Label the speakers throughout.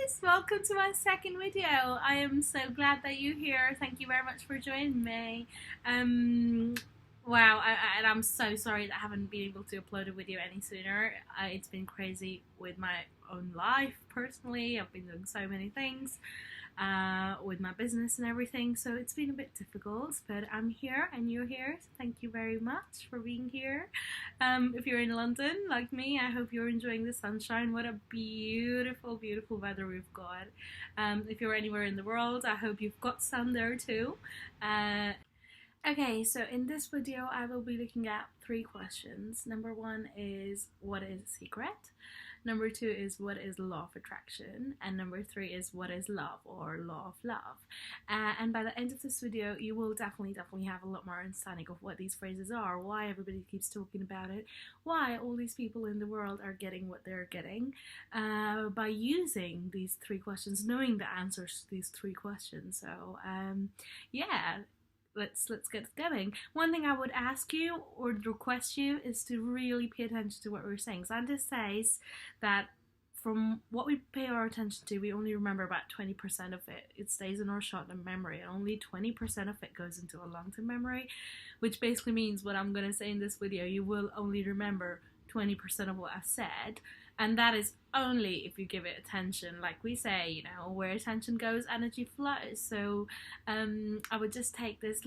Speaker 1: guys, welcome to my second video. I am so glad that you're here. Thank you very much for joining me. Wow, and I'm so sorry that I haven't been able to upload a video any sooner. It's been crazy with my own life personally. I've been doing so many things with my business and everything, so it's been a bit difficult, but I'm here and you're here, so thank you very much for being here. If you're in London like me, I hope you're enjoying the sunshine. What a beautiful, beautiful weather we've got. If you're anywhere in the world, I hope you've got sun there too. Okay, so in this video I will be looking at 3 questions. Number 1 is, what is a secret? Number 2 is, what is law of attraction? And number 3 is, what is love or law of love? And by the end of this video, you will definitely have a lot more understanding of what these phrases are, why everybody keeps talking about it, why all these people in the world are getting what they're getting by using these 3 questions, knowing the answers to these 3 questions. So yeah. Let's get going. One thing I would ask you or request you is to really pay attention to what we're saying. Xander says that from what we pay our attention to, we only remember about 20% of it. It stays in our short-term memory, and only 20% of it goes into a long-term memory, which basically means what I'm going to say in this video, you will only remember 20% of what I've said, and that is only if you give it attention. Like we say, you know, where attention goes, energy flows. So I would just take this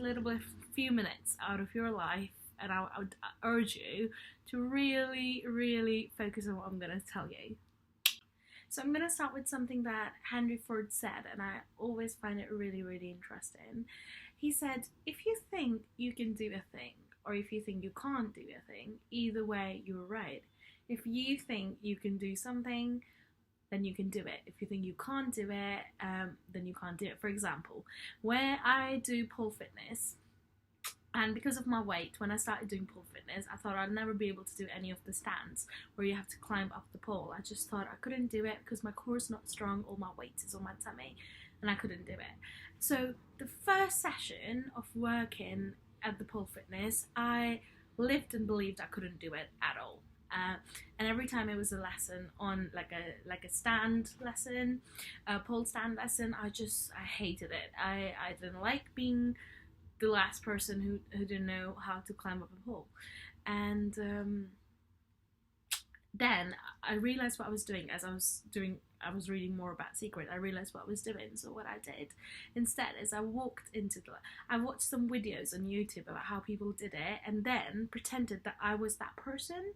Speaker 1: few minutes out of your life, and I would urge you to really focus on what I'm going to tell you. So I'm going to start with something that Henry Ford said, and I always find it really interesting. He said, if you think you can do a thing, or if you think you can't do a thing, either way, you're right. If you think you can do something, then you can do it. If you think you can't do it, then you can't do it. For example, when I do pole fitness, and because of my weight, when I started doing pole fitness, I thought I'd never be able to do any of the stands where you have to climb up the pole. I just thought I couldn't do it because my core's not strong, all my weight is on my tummy, and I couldn't do it. So the first session of working at the pole fitness, I lived and believed I couldn't do it at all. And every time it was a lesson on like a stand lesson, a pole stand lesson, I hated it. I didn't like being the last person who didn't know how to climb up a pole. And then I realized what I was doing as I was reading more about Secret. I realized what I was doing. So what I did instead is I watched some videos on YouTube about how people did it, and then pretended that I was that person.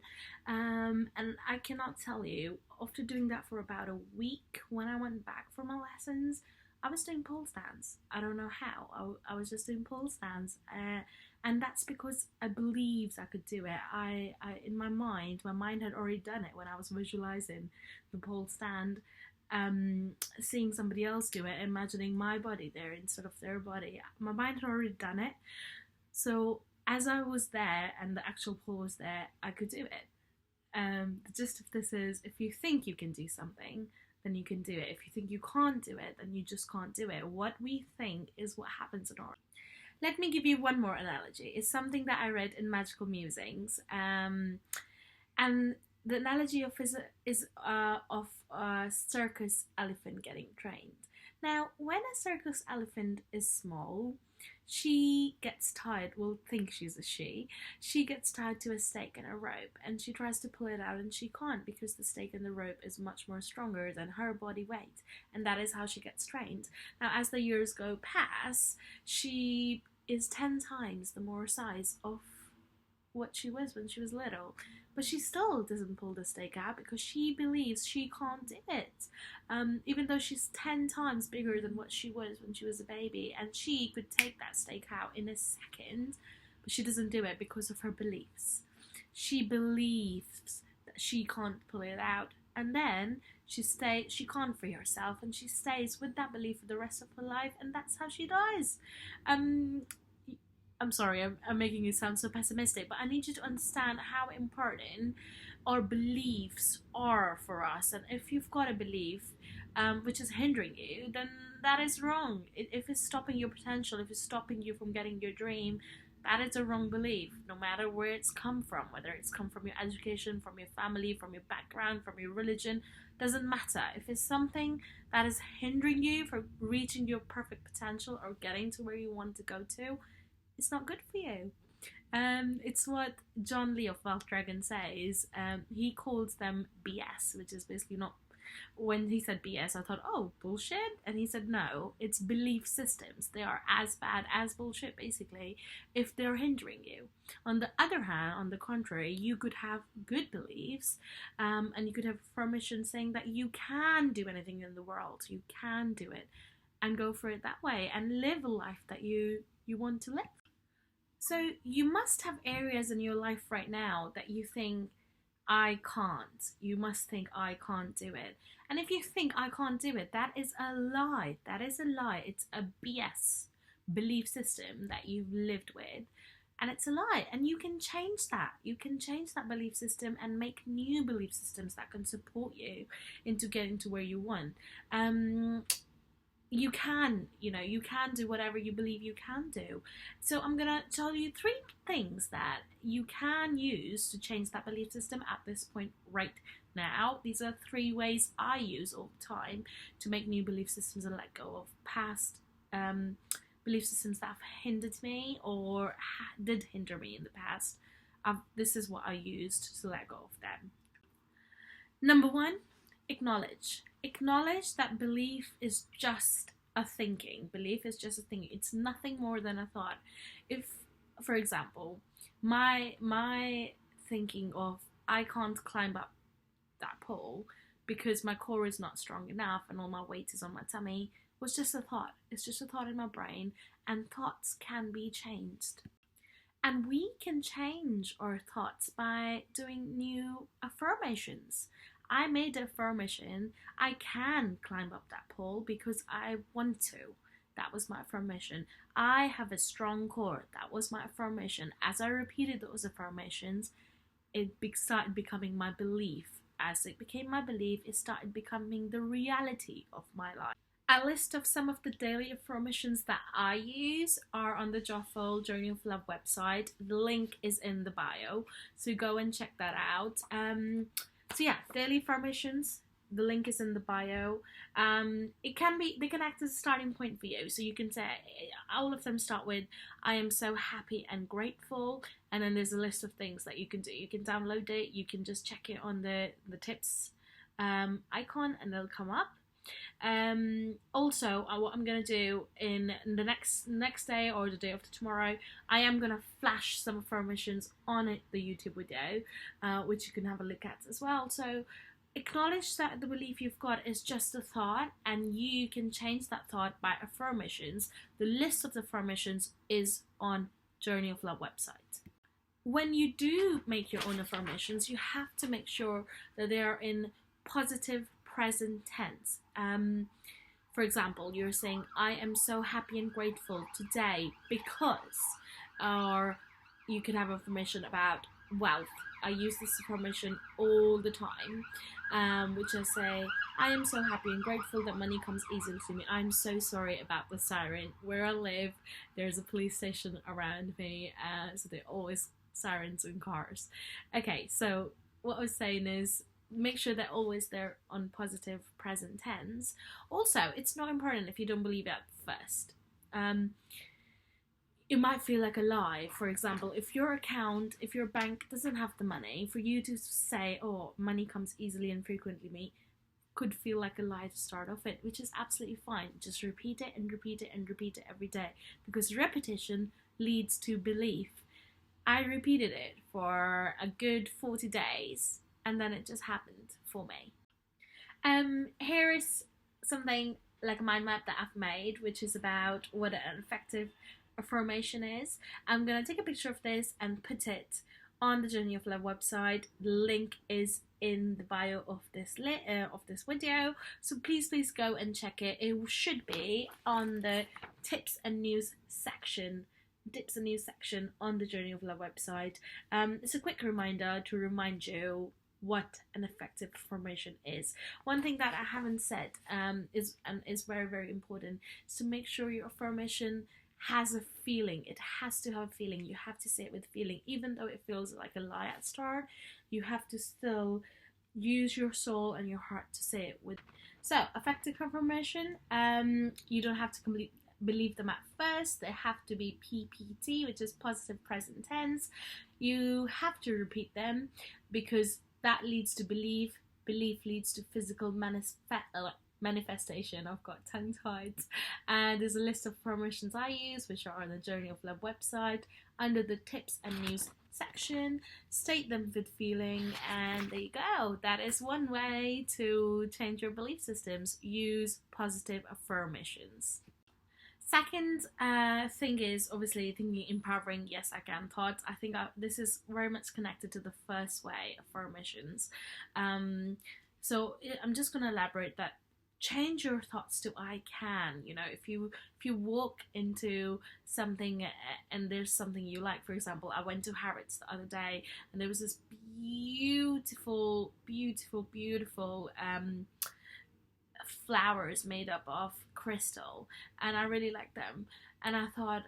Speaker 1: And I cannot tell you, after doing that for about a week, when I went back for my lessons, I was doing pole stands. I don't know how. I was just doing pole stands. And that's because I believed I could do it. I in my mind had already done it when I was visualizing the pole stand, seeing somebody else do it, imagining my body there instead of their body. My mind had already done it. So as I was there and the actual pole was there, I could do it. The gist of this is, if you think you can do something, then you can do it. If you think you can't do it, then you just can't do it. What we think is what happens in our... Let me give you one more analogy. It's something that I read in Magical Musings, and the analogy is of a circus elephant getting trained. Now, when a circus elephant is small, she gets tied. We'll think she's a she. She gets tied to a stake and a rope, and she tries to pull it out, and she can't, because the stake and the rope is much more stronger than her body weight, and that is how she gets trained. Now, as the years go past, she is 10 times the more size of what she was when she was little, but she still doesn't pull the stake out because she believes she can't do it, even though she's 10 times bigger than what she was when she was a baby, and she could take that stake out in a second, but she doesn't do it because of her beliefs. She believes that she can't pull it out, and then she can't free herself, and she stays with that belief for the rest of her life, and that's how she dies. I'm sorry, I'm making it sound so pessimistic, but I need you to understand how important our beliefs are for us. And if you've got a belief which is hindering you, then that is wrong. If it's stopping your potential, if it's stopping you from getting your dream, That is a wrong belief, no matter where it's come from, whether it's come from your education, from your family, from your background, from your religion, doesn't matter. If it's something that is hindering you from reaching your perfect potential or getting to where you want to go to, it's not good for you. It's what John Lee of Wealth Dragon says. He calls them BS, which is basically not. When he said BS, I thought, oh, bullshit? And he said, no, it's belief systems. They are as bad as bullshit, basically, if they're hindering you. On the other hand, on the contrary, you could have good beliefs, and you could have affirmation saying that you can do anything in the world. You can do it, and go for it that way, and live a life that you want to live. So you must have areas in your life right now that you think, I can't. You must think, I can't do it. And if you think I can't do it, that is a lie. That is a lie. It's a BS belief system that you've lived with. And it's a lie. And you can change that. You can change that belief system and make new belief systems that can support you into getting to where you want. You can do whatever you believe you can do. So I'm going to tell you 3 things that you can use to change that belief system at this point right now. These are 3 ways I use all the time to make new belief systems and let go of past belief systems that have hindered me or did hinder me in the past. This is what I used to let go of them. Number 1, acknowledge. Acknowledge that belief is just a thinking. Belief is just a thinking. It's nothing more than a thought. If, for example, my thinking of I can't climb up that pole because my core is not strong enough and all my weight is on my tummy was just a thought. It's just a thought in my brain, and thoughts can be changed. And we can change our thoughts by doing new affirmations. I made the affirmation, I can climb up that pole because I want to. That was my affirmation. I have a strong core. That was my affirmation. As I repeated those affirmations, it started becoming my belief. As it became my belief, it started becoming the reality of my life. A list of some of the daily affirmations that I use are on the JOFL Journey of Love website. The link is in the bio, so go and check that out. So yeah, daily affirmations. The link is in the bio. They can act as a starting point for you. So you can say, all of them start with, I am so happy and grateful. And then there's a list of things that you can do. You can download it. You can just check it on the tips icon and they'll come up. Also, what I'm going to do in the next day or the day after tomorrow, I am going to flash some affirmations on the YouTube video, which you can have a look at as well. So acknowledge that the belief you've got is just a thought, and you can change that thought by affirmations. The list of the affirmations is on Journey of Love website. When you do make your own affirmations, you have to make sure that they are in positive present tense. For example, you're saying, I am so happy and grateful today because, or you could have affirmation about wealth. I use this affirmation all the time, which I say, I am so happy and grateful that money comes easily to me. I'm so sorry about the siren. Where I live, there's a police station around me, so there are always sirens in cars. Okay, so what I was saying is, make sure that always they're on positive present tense. Also, it's not important if you don't believe it at first. It might feel like a lie. For example, if your bank doesn't have the money, for you to say, oh, money comes easily and frequently, could feel like a lie to start off with, which is absolutely fine. Just repeat it and repeat it and repeat it every day, because repetition leads to belief. I repeated it for a good 40 days, and then it just happened for me. Here is something like a mind map that I've made, which is about what an effective affirmation is. I'm going to take a picture of this and put it on the Journey of Love website. The link is in the bio of this video, so please go and check it. It should be on the tips and news section on the Journey of Love website. It's a quick reminder to remind you what an effective affirmation is. One thing that I haven't said is very, very important, is to make sure your affirmation has a feeling. It has to have a feeling. You have to say it with feeling, even though it feels like a lie at start. You have to still use your soul and your heart to say it with. So affective affirmation, you don't have to believe them at first. They have to be PPT, which is positive present tense. You have to repeat them because that leads to belief. Belief leads to physical manifestation. I've got tongue tied. And there's a list of affirmations I use, which are on the Journey of Love website under the tips and news section. State them with feeling, and there you go. That is one way to change your belief systems. Use positive affirmations. Second thing is obviously thinking empowering yes I can thoughts. I think this is very much connected to the first way, affirmations. So I'm just going to elaborate that. Change your thoughts to I can. You know, if you walk into something and there's something you like, for example, I went to Harrods the other day and there was this beautiful flowers made up of crystal, and I really liked them, and I thought,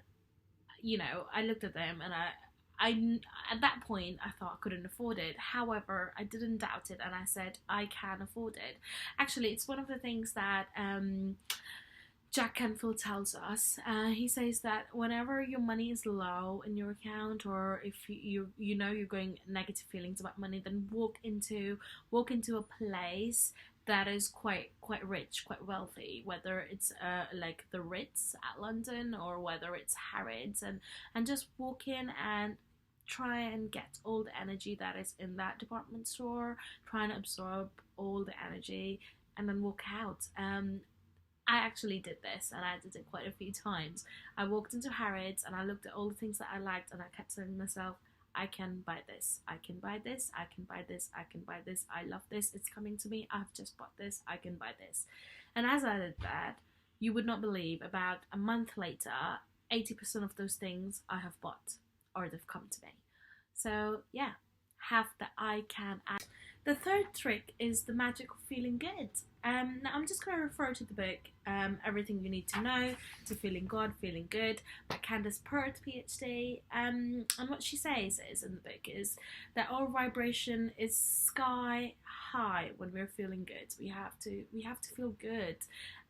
Speaker 1: you know, I looked at them and I at that point I thought I couldn't afford it. However, I didn't doubt it and I said I can afford it. Actually, it's one of the things that Jack Canfield tells us. He says that whenever your money is low in your account, or if you know you're going negative feelings about money, then walk into a place that is quite rich, quite wealthy, whether it's like the Ritz at London or whether it's Harrods, and just walk in and try and get all the energy that is in that department store, try and absorb all the energy and then walk out. I actually did this, and I did it quite a few times. I walked into Harrods and I looked at all the things that I liked, and I kept saying to myself, I can buy this, I can buy this, I can buy this, I can buy this, I love this, it's coming to me, I've just bought this, I can buy this. And as I did that, you would not believe, about a month later, 80% of those things I have bought, or they've come to me. So yeah, have the I can. The third trick is the magic of feeling good. Now I'm just going to refer to the book, Everything You Need to Know to Feeling God, Feeling Good by Candace Pert, PhD. And what she says is in the book is that our vibration is sky high when we're feeling good. We have to feel good,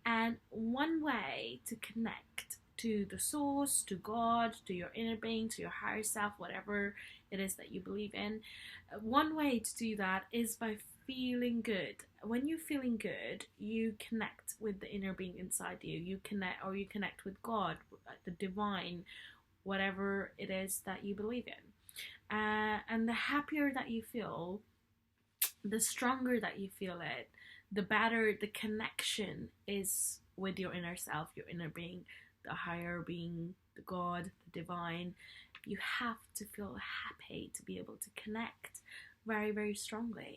Speaker 1: and one way to connect to the source, to God, to your inner being, to your higher self, whatever it is that you believe in. One way to do that is by feeling good. When you're feeling good, you connect with the inner being inside you. You connect with God, the divine, whatever it is that you believe in. And the happier that you feel, the stronger that you feel it, the better the connection is with your inner self, your inner being, the higher being, the God, the divine. You have to feel happy to be able to connect very, very strongly.